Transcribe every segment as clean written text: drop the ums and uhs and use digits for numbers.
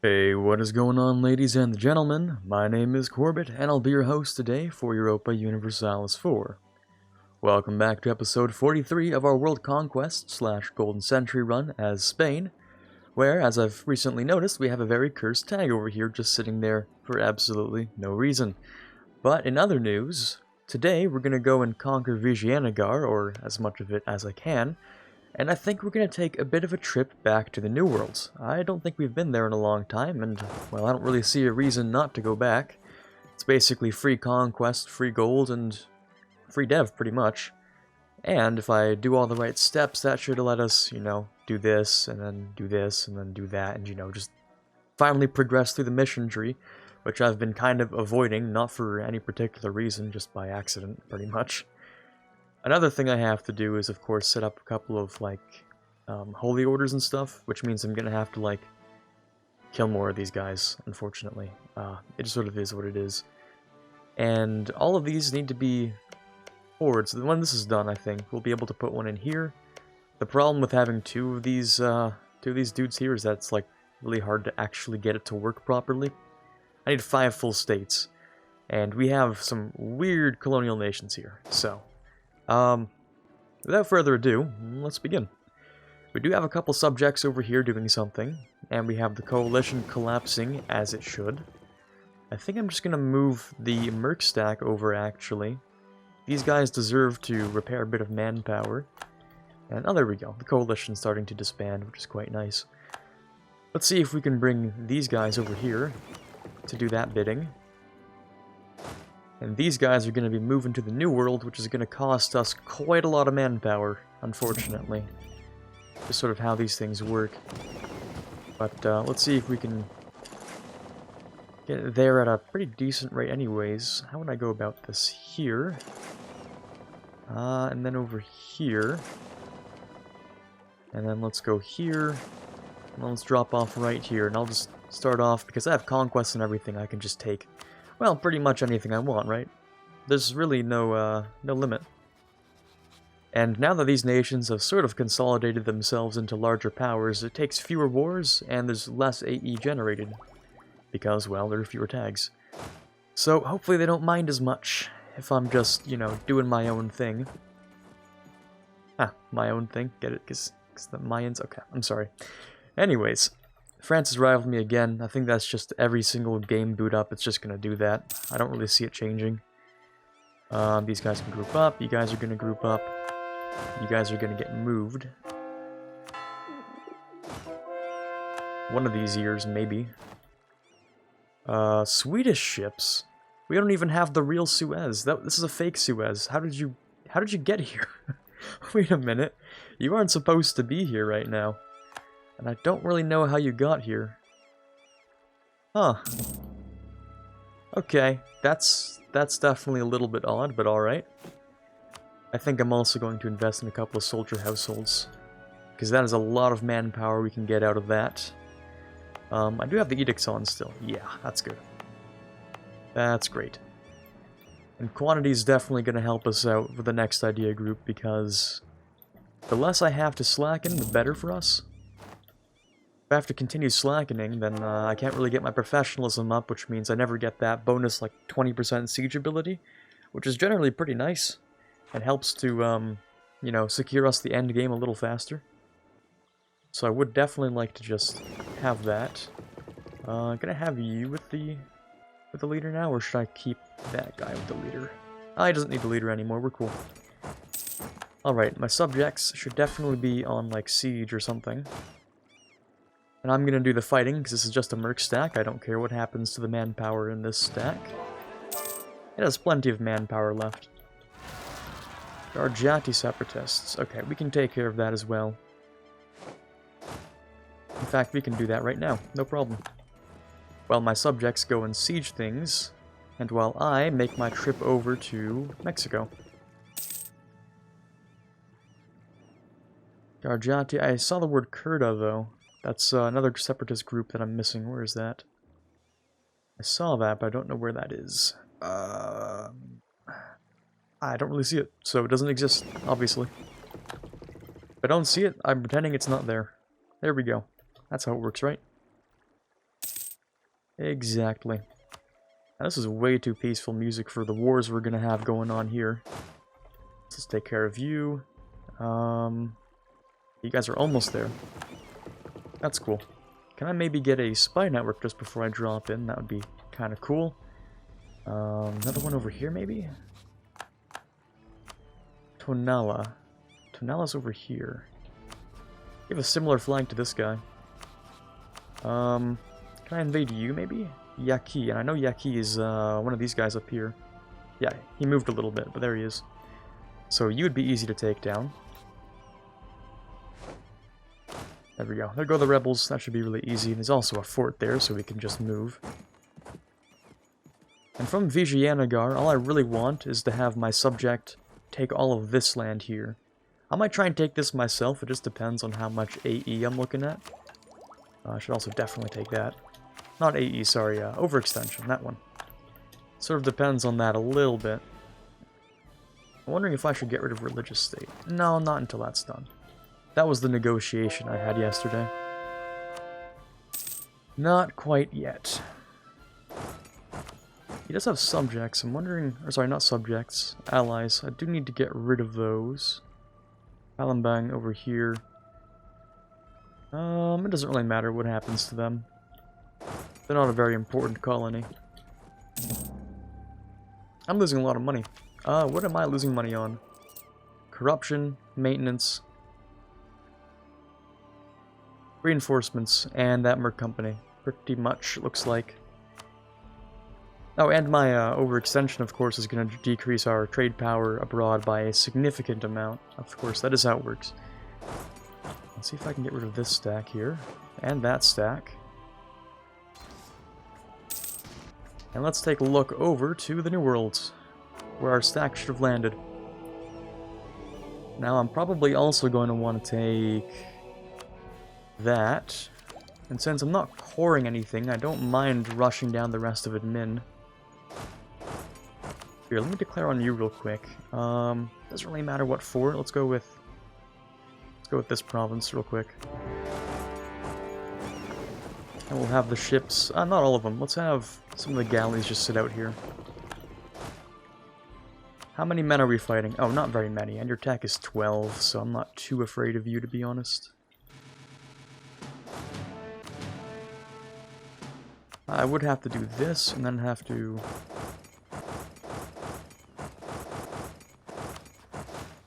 Hey, what is going on, ladies and gentlemen? My name is Quarbit, and I'll be your host today for Europa Universalis 4. Welcome back to episode 43 of our World Conquest / Golden Century run as Spain, where, as I've recently noticed, we have a very cursed tag over here just sitting there for absolutely no reason. But in other news, today we're going to go and conquer Vigianagar, or as much of it as I can, and I think we're going to take a bit of a trip back to the New World. I don't think we've been there in a long time, and, well, I don't really see a reason not to go back. It's basically free conquest, free gold, and free dev, pretty much. And if I do all the right steps, that should let us, do this, and then do this, and then do that, and, just finally progress through the mission tree, which I've been kind of avoiding, not for any particular reason, just by accident, pretty much. Another thing I have to do is, of course, set up a couple of, holy orders and stuff, which means I'm gonna have to, kill more of these guys, unfortunately. It just sort of is what it is. And all of these need to be forward, so when this is done, I think, we'll be able to put one in here. The problem with having two of these dudes here is that it's, really hard to actually get it to work properly. I need 5 full states, and we have some weird colonial nations here, so... without further ado, let's begin. We do have a couple subjects over here doing something, and we have the coalition collapsing as it should. I think I'm just gonna move the merc stack over, actually. These guys deserve to repair a bit of manpower. And, oh, there we go. The coalition's starting to disband, which is quite nice. Let's see if we can bring these guys over here to do that bidding. And these guys are going to be moving to the New World, which is going to cost us quite a lot of manpower, unfortunately. Just sort of how these things work. But let's see if we can get there at a pretty decent rate anyways. How would I go about this here? And then over here. And then let's go here. And then let's drop off right here. And I'll just start off, because I have conquests and everything, I can just take... well, pretty much anything I want, right? There's really no limit. And now that these nations have sort of consolidated themselves into larger powers, it takes fewer wars, and there's less AE generated. Because, well, there are fewer tags. So, hopefully they don't mind as much if I'm just, doing my own thing. My own thing? Get it? Because the Mayans? Okay, I'm sorry. Anyways... France has rivaled me again. I think that's just every single game boot up, it's just going to do that. I don't really see it changing. These guys can group up, you guys are going to group up, you guys are going to get moved. One of these years, maybe. Swedish ships? We don't even have the real Suez. This is a fake Suez. How did you get here? Wait a minute. You aren't supposed to be here right now. And I don't really know how you got here. Huh. Okay, that's definitely a little bit odd, but alright. I think I'm also going to invest in a couple of soldier households. Because that is a lot of manpower we can get out of that. I do have the edicts on still. Yeah, that's good. That's great. And quantity is definitely going to help us out for the next idea group, because the less I have to slacken, the better for us. If I have to continue slackening, then I can't really get my professionalism up, which means I never get that bonus, 20% siege ability, which is generally pretty nice, and helps to, secure us the end game a little faster. So I would definitely like to just have that. Gonna have you with the leader now, or should I keep that guy with the leader? He doesn't need the leader anymore, we're cool. Alright, my subjects should definitely be on, siege or something. And I'm going to do the fighting, because this is just a merc stack. I don't care what happens to the manpower in this stack. It has plenty of manpower left. Arjati separatists. Okay, we can take care of that as well. In fact, we can do that right now. No problem. While my subjects go and siege things, and while I make my trip over to Mexico. Arjati, I saw the word Kurda, though. That's another separatist group that I'm missing. Where is that? I saw that, but I don't know where that is. I don't really see it, so it doesn't exist, obviously. If I don't see it, I'm pretending it's not there. There we go. That's how it works, right? Exactly. Now, this is way too peaceful music for the wars we're gonna have going on here. Let's just take care of you. You guys are almost there. That's cool. Can I maybe get a spy network just before I drop in? That would be kind of cool. Another one over here, maybe? Tonala. Tonala's over here. You have a similar flag to this guy. Can I invade you, maybe? Yaki, and I know Yaki is one of these guys up here. Yeah, he moved a little bit, but there he is. So you would be easy to take down. There we go. There go the rebels. That should be really easy. There's also a fort there, so we can just move. And from Vijayanagar, all I really want is to have my subject take all of this land here. I might try and take this myself. It just depends on how much AE I'm looking at. I should also definitely take that. Not AE, sorry, overextension, that one. Sort of depends on that a little bit. I'm wondering if I should get rid of religious state. No, not until that's done. That was the negotiation I had yesterday. Not quite yet. He does have subjects. I'm wondering... Or sorry, not subjects. Allies. I do need to get rid of those. Palembang over here. It doesn't really matter what happens to them. They're not a very important colony. I'm losing a lot of money. What am I losing money on? Corruption, maintenance, reinforcements, and that merc company. Pretty much, looks like. Oh, and my overextension, of course, is going to decrease our trade power abroad by a significant amount. Of course, that is how it works. Let's see if I can get rid of this stack here, and that stack. And let's take a look over to the New World, where our stack should have landed. Now, I'm probably also going to want to take that. And since I'm not coring anything, I don't mind rushing down the rest of admin. Here, let me declare on you real quick. Doesn't really matter what for. Let's go with this province real quick. And we'll have the ships, not all of them. Let's have some of the galleys just sit out here. How many men are we fighting? Oh, not very many. And your attack is 12, so I'm not too afraid of you, to be honest. I would have to do this, and then have to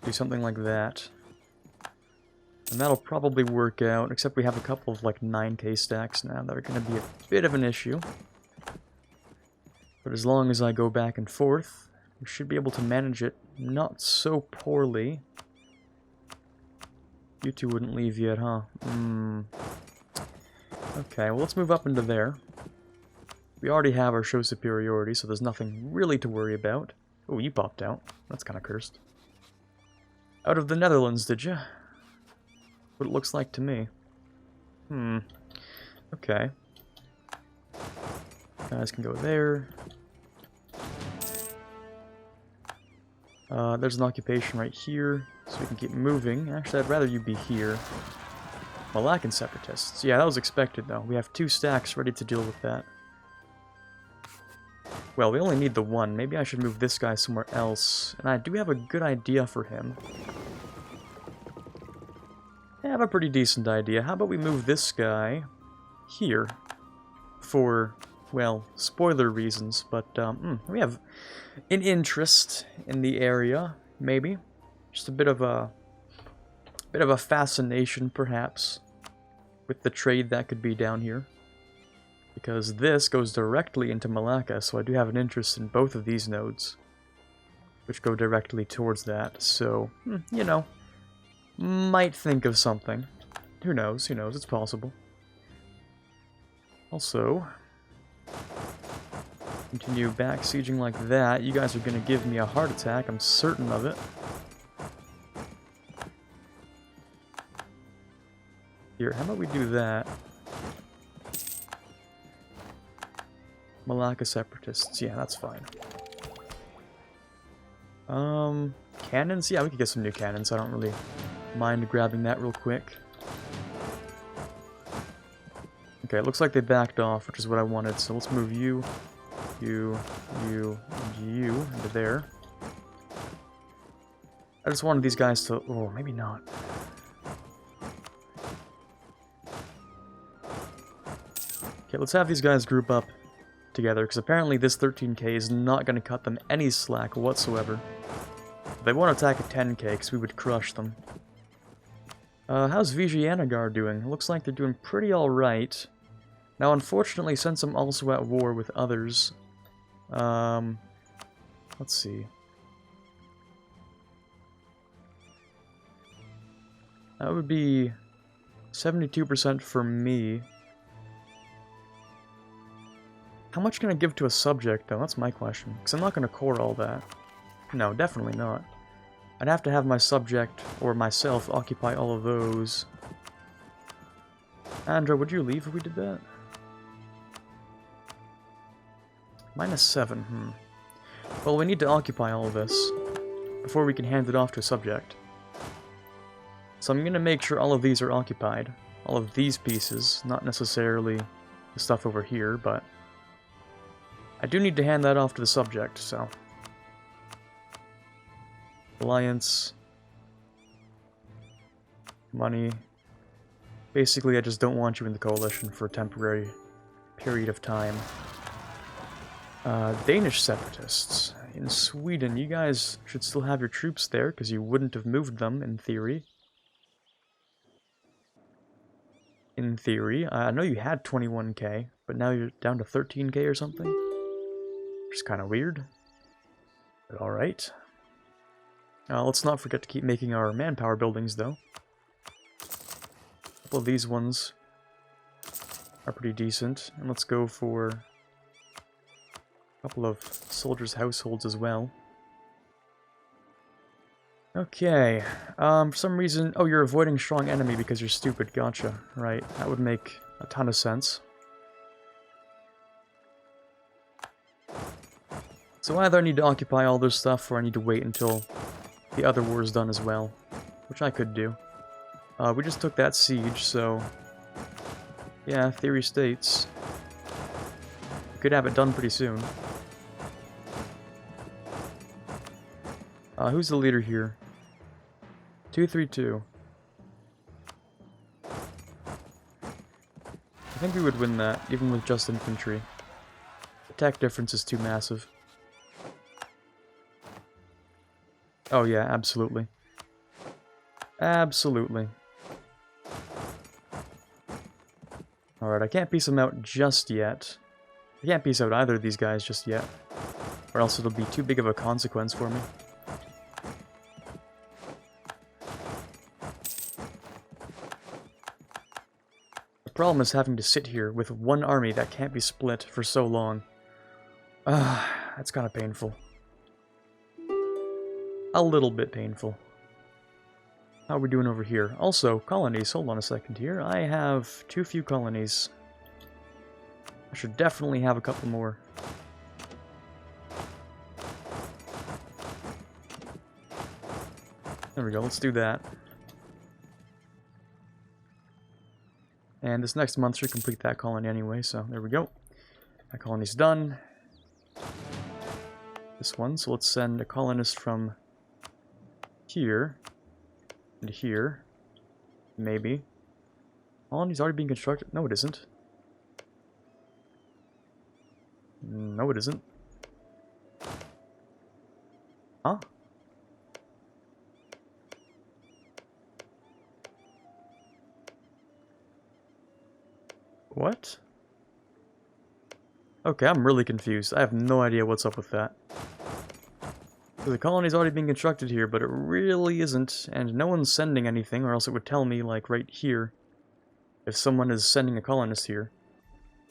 do something like that. And that'll probably work out, except we have a couple of, like, 9k stacks now that are going to be a bit of an issue. But as long as I go back and forth, we should be able to manage it not so poorly. You two wouldn't leave yet, huh? Okay, well, let's move up into there. We already have our show superiority, so there's nothing really to worry about. Oh, you popped out. That's kind of cursed. Out of the Netherlands, did you? What it looks like to me. Okay. Guys can go there. There's an occupation right here, so we can keep moving. Actually, I'd rather you be here. Malaccan separatists. Yeah, that was expected, though. We have 2 stacks ready to deal with that. Well, we only need the one. Maybe I should move this guy somewhere else. And I do have a good idea for him. I have a pretty decent idea. How about we move this guy here for, well, spoiler reasons, but we have an interest in the area, maybe. Just a bit of a fascination, perhaps, with the trade that could be down here. Because this goes directly into Malacca, so I do have an interest in both of these nodes, which go directly towards that. So, you know, might think of something. Who knows? Who knows? It's possible. Also, continue back sieging like that. You guys are going to give me a heart attack. I'm certain of it. Here, how about we do that? Malacca separatists. Yeah, that's fine. Cannons? Yeah, we could get some new cannons. I don't really mind grabbing that real quick. Okay, it looks like they backed off, which is what I wanted, so let's move you, you, and you into there. I just wanted these guys to... Oh, maybe not. Okay, let's have these guys group up together, because apparently this 13k is not going to cut them any slack whatsoever. They won't attack at 10k, because we would crush them. How's Vijayanagara doing? Looks like they're doing pretty alright. Now, unfortunately, since I'm also at war with others... let's see. That would be 72% for me. How much can I give to a subject, though? That's my question. Because I'm not going to core all that. No, definitely not. I'd have to have my subject, or myself, occupy all of those. Andra, would you leave if we did that? -7, Well, we need to occupy all of this before we can hand it off to a subject. So I'm going to make sure all of these are occupied. All of these pieces, not necessarily the stuff over here, but I do need to hand that off to the subject, so... Alliance. Money. Basically, I just don't want you in the coalition for a temporary period of time. Danish separatists. In Sweden, you guys should still have your troops there, because you wouldn't have moved them, in theory. In theory. I know you had 21k, but now you're down to 13k or something. Which is kind of weird. But alright. Let's not forget to keep making our manpower buildings, though. A couple of these ones are pretty decent. And let's go for a couple of soldiers' households as well. Okay. For some reason... Oh, you're avoiding strong enemy because you're stupid. Gotcha. Right. That would make a ton of sense. So either I need to occupy all this stuff, or I need to wait until the other war is done as well. Which I could do. We just took that siege, so... Yeah, theory states. We could have it done pretty soon. Who's the leader here? 232. I think we would win that, even with just infantry. Attack difference is too massive. Oh yeah, absolutely. Absolutely. Alright, I can't piece them out just yet. I can't piece out either of these guys just yet. Or else it'll be too big of a consequence for me. The problem is having to sit here with one army that can't be split for so long. That's kind of painful. A little bit painful. How are we doing over here? Also, colonies. Hold on a second here. I have too few colonies. I should definitely have a couple more. There we go. Let's do that. And this next month should complete that colony anyway, so there we go. That colony's done. This one, so let's send a colonist from here and here. Maybe. Colony's already being constructed. No, it isn't. No, it isn't. Huh? What? Okay, I'm really confused. I have no idea what's up with that. So the colony's already been constructed here, but it really isn't, and no one's sending anything, or else it would tell me, like, right here, if someone is sending a colonist here.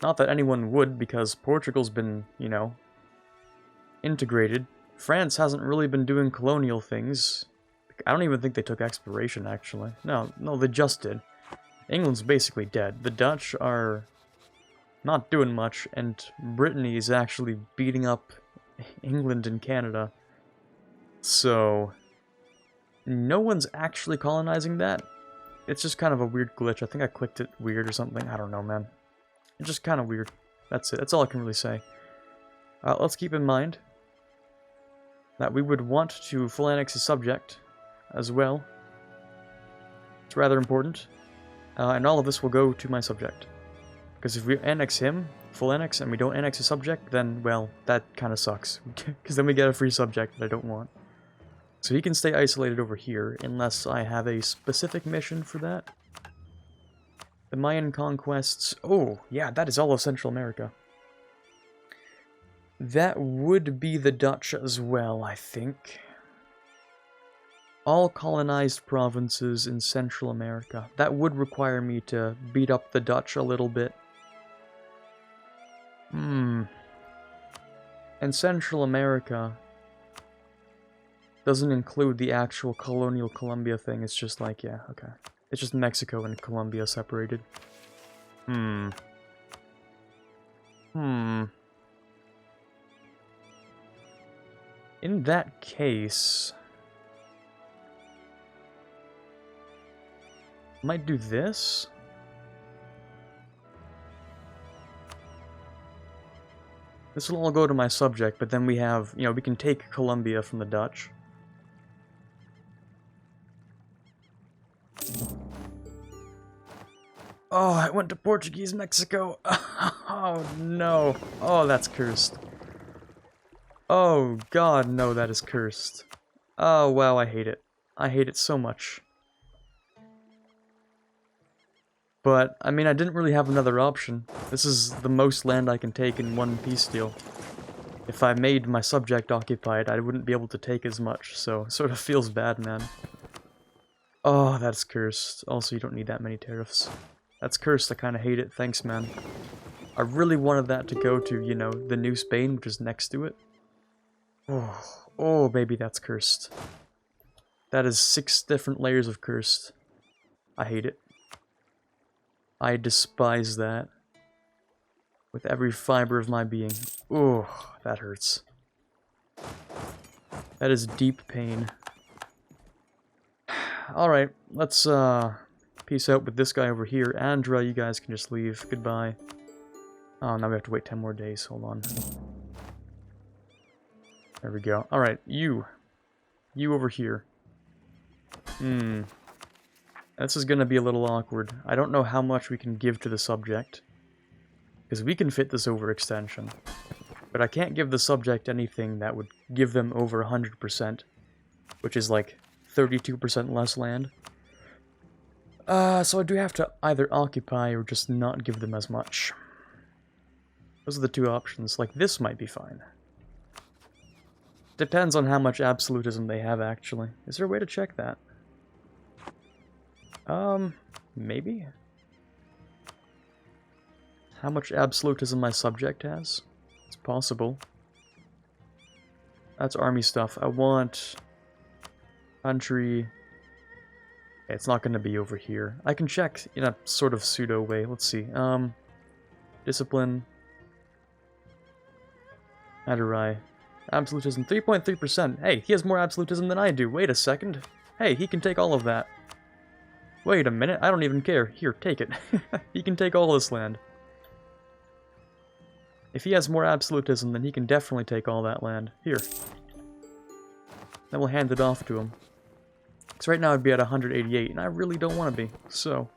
Not that anyone would, because Portugal's been, you know, integrated. France hasn't really been doing colonial things. I don't even think they took exploration, actually. No, they just did. England's basically dead. The Dutch are not doing much, and Brittany is actually beating up England and Canada. So, no one's actually colonizing that. It's just kind of a weird glitch. I think I clicked it weird or something. I don't know, man. It's just kind of weird. That's it. That's all I can really say. Let's keep in mind that we would want to full annex his subject as well. It's rather important. And all of this will go to my subject. Because if we annex him, full annex, and we don't annex his subject, then, well, that kind of sucks. Because then we get a free subject that I don't want. So he can stay isolated over here, unless I have a specific mission for that. The Mayan conquests... Oh, yeah, that is all of Central America. That would be the Dutch as well, I think. All colonized provinces in Central America. That would require me to beat up the Dutch a little bit. And Central America doesn't include the actual colonial Colombia thing. It's just like, yeah, okay. It's just Mexico and Colombia separated. In that case... might do this? This will all go to my subject, but then we have, you know, we can take Colombia from the Dutch. Oh, I went to Portuguese Mexico. Oh, no. Oh, that's cursed. Oh, God, no, that is cursed. Oh, wow, I hate it. I hate it so much. But, I mean, I didn't really have another option. This is the most land I can take in one peace deal. If I made my subject occupied, I wouldn't be able to take as much, so it sort of feels bad, man. Oh, that's cursed. Also, you don't need that many tariffs. That's cursed, I kind of hate it. Thanks, man. I really wanted that to go to, you know, the New Spain, which is next to it. Oh, baby, that's cursed. That is 6 different layers of cursed. I hate it. I despise that. With every fiber of my being. Oh, that hurts. That is deep pain. Alright, let's peace out with this guy over here. Andra, you guys can just leave. Goodbye. Oh, now we have to wait 10 more days. Hold on. There we go. Alright, you. You over here. This is gonna be a little awkward. I don't know how much we can give to the subject. Because we can fit this overextension. But I can't give the subject anything that would give them over 100%. Which is like 32% less land. So I do have to either occupy or just not give them as much. Those are the 2 options. Like, this might be fine. Depends on how much absolutism they have, actually. Is there a way to check that? Maybe? How much absolutism my subject has? It's possible. That's army stuff. I want... country... it's not going to be over here. I can check in a sort of pseudo way. Let's see. Discipline. Adorai. Absolutism. 3.3%. Hey, he has more absolutism than I do. Wait a second. Hey, he can take all of that. Wait a minute. I don't even care. Here, take it. He can take all this land. If he has more absolutism, then he can definitely take all that land. Here. Then we'll hand it off to him. Because right now I'd be at 188, and I really don't want to be. So,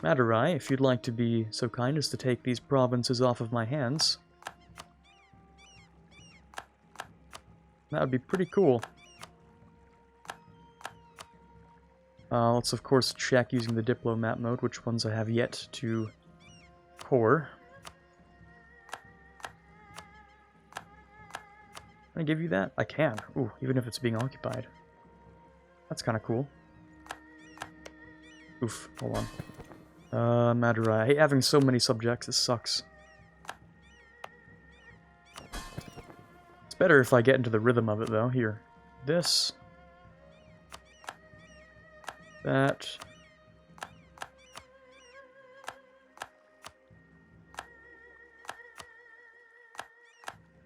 Madurai, if you'd like to be so kind as to take these provinces off of my hands, that would be pretty cool. Let's of course check using the diplomat mode which ones I have yet to core. Can I give you that? I can. Ooh, even if it's being occupied. That's kind of cool. Oof, hold on. Madurai. I hate having so many subjects, this sucks. It's better if I get into the rhythm of it though. Here. This. That.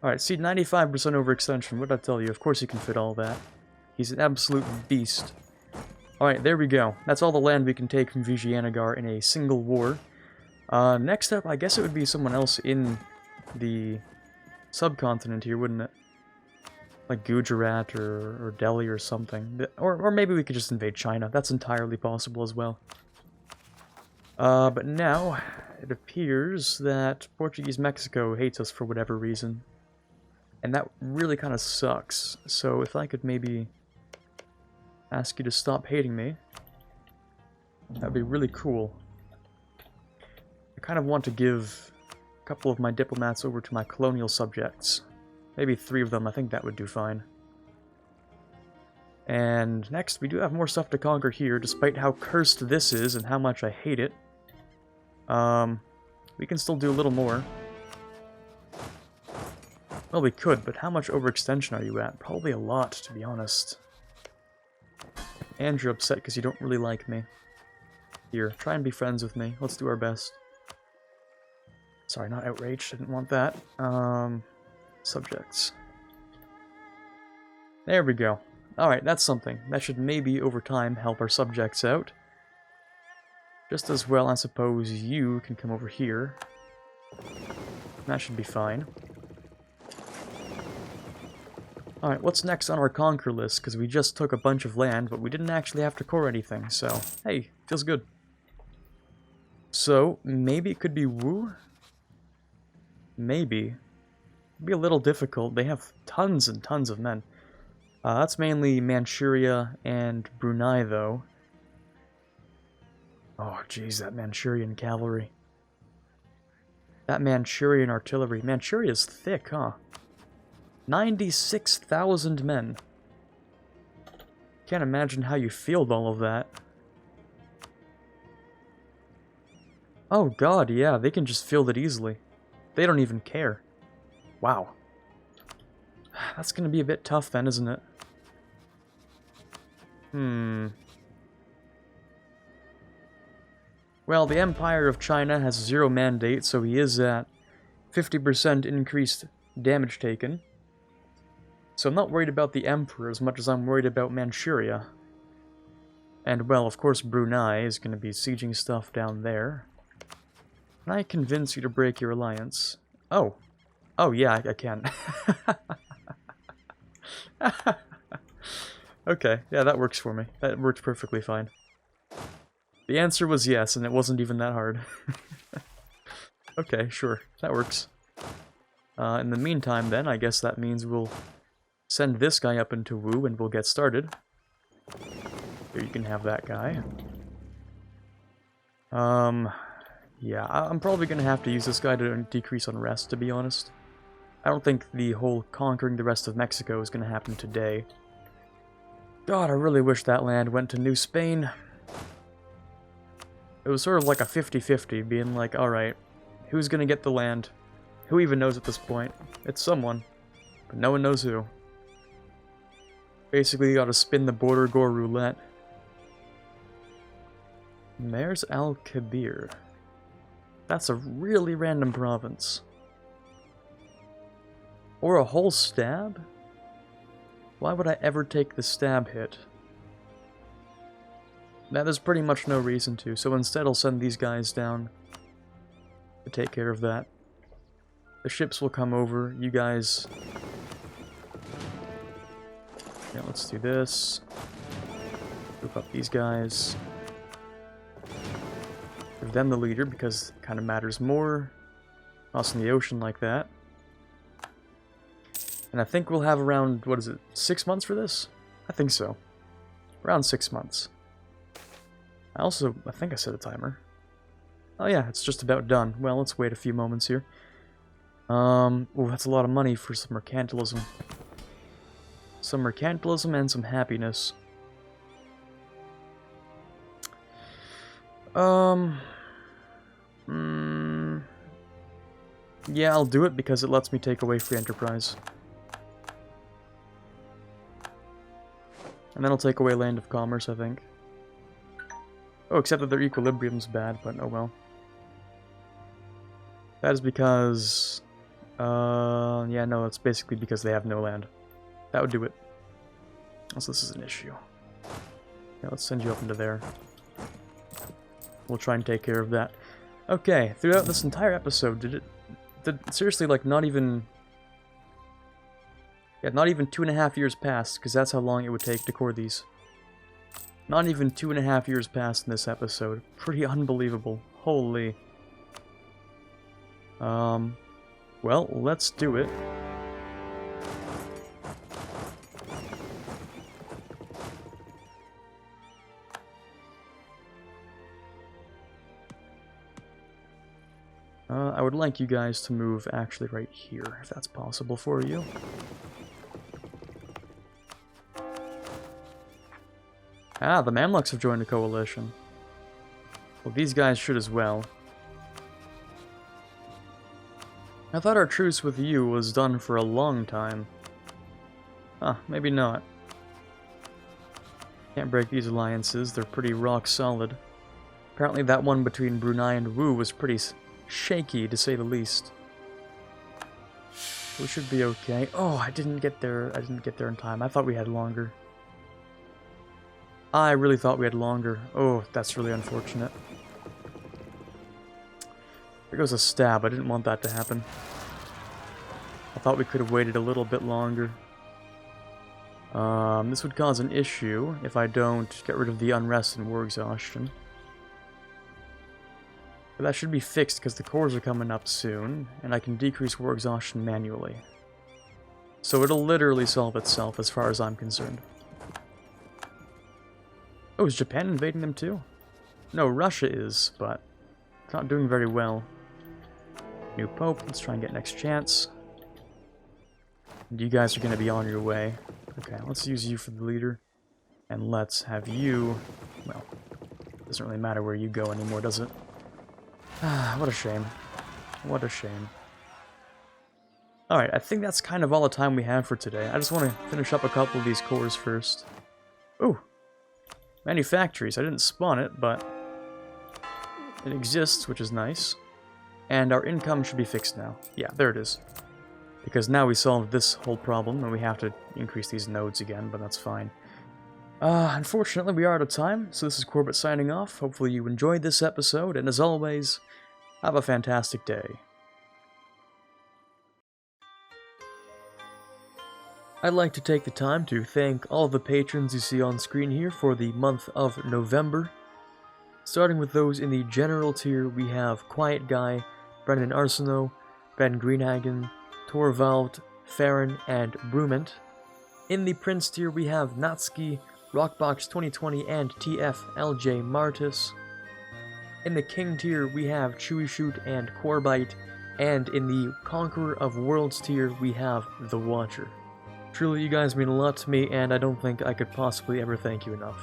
Alright, see, 95% overextension. What did I tell you? Of course he can fit all that. He's an absolute beast. Alright, there we go. That's all the land we can take from Vijayanagara in a single war. Next up, I guess it would be someone else in the subcontinent here, wouldn't it? Like Gujarat or Delhi or something. Or maybe we could just invade China. That's entirely possible as well. But now, it appears that Portuguese Mexico hates us for whatever reason. And that really kind of sucks. So if I could maybe ask you to stop hating me, that'd be really cool. I kind of want to give a couple of my diplomats over to my colonial subjects. Maybe 3 of them, I think that would do fine. And next, we do have more stuff to conquer here, despite how cursed this is and how much I hate it. We can still do a little more. Well, we could, but how much overextension are you at? Probably a lot, to be honest. And you're upset because you don't really like me. Here, try and be friends with me. Let's do our best. Sorry, not outraged. Didn't want that. Subjects. There we go. Alright, that's something. That should maybe, over time, help our subjects out. Just as well, I suppose, you can come over here. That should be fine. Alright, what's next on our conquer list? Because we just took a bunch of land, but we didn't actually have to core anything, so, hey, feels good. So, maybe it could be Wu? Maybe. It'd be a little difficult. They have tons and tons of men. That's mainly Manchuria and Brunei, though. Oh, jeez, that Manchurian cavalry. That Manchurian artillery. Manchuria's thick, huh? 96,000 men. Can't imagine how you field all of that. Oh god, yeah, they can just field it easily. They don't even care. Wow. That's gonna be a bit tough then, isn't it? Well, the Empire of China has 0 mandate, so he is at 50% increased damage taken. So I'm not worried about the Emperor as much as I'm worried about Manchuria. And, well, of course Brunei is going to be sieging stuff down there. Can I convince you to break your alliance? Oh. Oh, yeah, I can. Okay, yeah, that works for me. That works perfectly fine. The answer was yes, and it wasn't even that hard. Okay, sure, that works. In the meantime, then, I guess that means we'll send this guy up into Wu, and we'll get started. Here, you can have that guy. Yeah, I'm probably gonna have to use this guy to decrease unrest, to be honest. I don't think the whole conquering the rest of Mexico is gonna happen today. God, I really wish that land went to New Spain. It was sort of like a 50-50, being like, alright, who's gonna get the land? Who even knows at this point? It's someone, but no one knows who. Basically, you gotta spin the border Gore roulette. Mayor's Al-Kabir. That's a really random province. Or a whole stab? Why would I ever take the stab hit? Now, there's pretty much no reason to, so instead I'll send these guys down to take care of that. The ships will come over, you guys... Yeah, let's do this. Group up these guys. Give them the leader, because it kind of matters more. Crossing the ocean like that. And I think we'll have around, what is it, 6 months for this? I think so. Around 6 months. I think I set a timer. Oh yeah, it's just about done. Well, let's wait a few moments here. Oh, that's a lot of money for some mercantilism. Some mercantilism and some happiness. Yeah, I'll do it because it lets me take away free enterprise. And then I'll take away land of commerce, I think. Oh, except that their equilibrium's bad, but oh well. That is because... yeah, no, it's basically because they have no land. That would do it. Also, this is an issue. Yeah, let's send you up into there. We'll try and take care of that. Okay, throughout this entire episode, did seriously, like, not even 2.5 years passed, because that's how long it would take to core these. Not even 2.5 years passed in this episode. Pretty unbelievable. Holy. Well, let's do it. I would like you guys to move actually right here, if that's possible for you. Ah, the Mamluks have joined a coalition. Well, these guys should as well. I thought our truce with you was done for a long time. Huh, maybe not. Can't break these alliances, they're pretty rock solid. Apparently that one between Brunei and Wu was pretty shaky, to say the least. We should be okay. Oh, I didn't get there in time. I thought we had longer. I really thought we had longer. Oh, that's really unfortunate. There goes a stab. I didn't want that to happen. I thought we could have waited a little bit longer. This would cause an issue if I don't get rid of the unrest and war exhaustion. But that should be fixed because the cores are coming up soon, and I can decrease war exhaustion manually. So it'll literally solve itself as far as I'm concerned. Oh, is Japan invading them too? No, Russia is, but it's not doing very well. New Pope, let's try and get next chance. And you guys are going to be on your way. Okay, let's use you for the leader. And let's have you... Well, doesn't really matter where you go anymore, does it? Ah, what a shame. What a shame. Alright, I think that's kind of all the time we have for today. I just want to finish up a couple of these cores first. Ooh! Manufactories. I didn't spawn it, but it exists, which is nice. And our income should be fixed now. Yeah, there it is. Because now we solved this whole problem, and we have to increase these nodes again, but that's fine. Unfortunately, we are out of time, so this is Quarbit signing off. Hopefully you enjoyed this episode, and as always, have a fantastic day. I'd like to take the time to thank all the patrons you see on screen here for the month of November. Starting with those in the general tier, we have Quiet Guy, Brendan Arsenault, Ben Greenhagen, Torvald, Farron, and Brument. In the Prince tier, we have Natsuki, Rockbox 2020, and TFLJ Martis. In the King tier, we have Chewy Shoot and Quarbite, and in the Conqueror of Worlds tier, we have The Watcher. Truly, you guys mean a lot to me, and I don't think I could possibly ever thank you enough.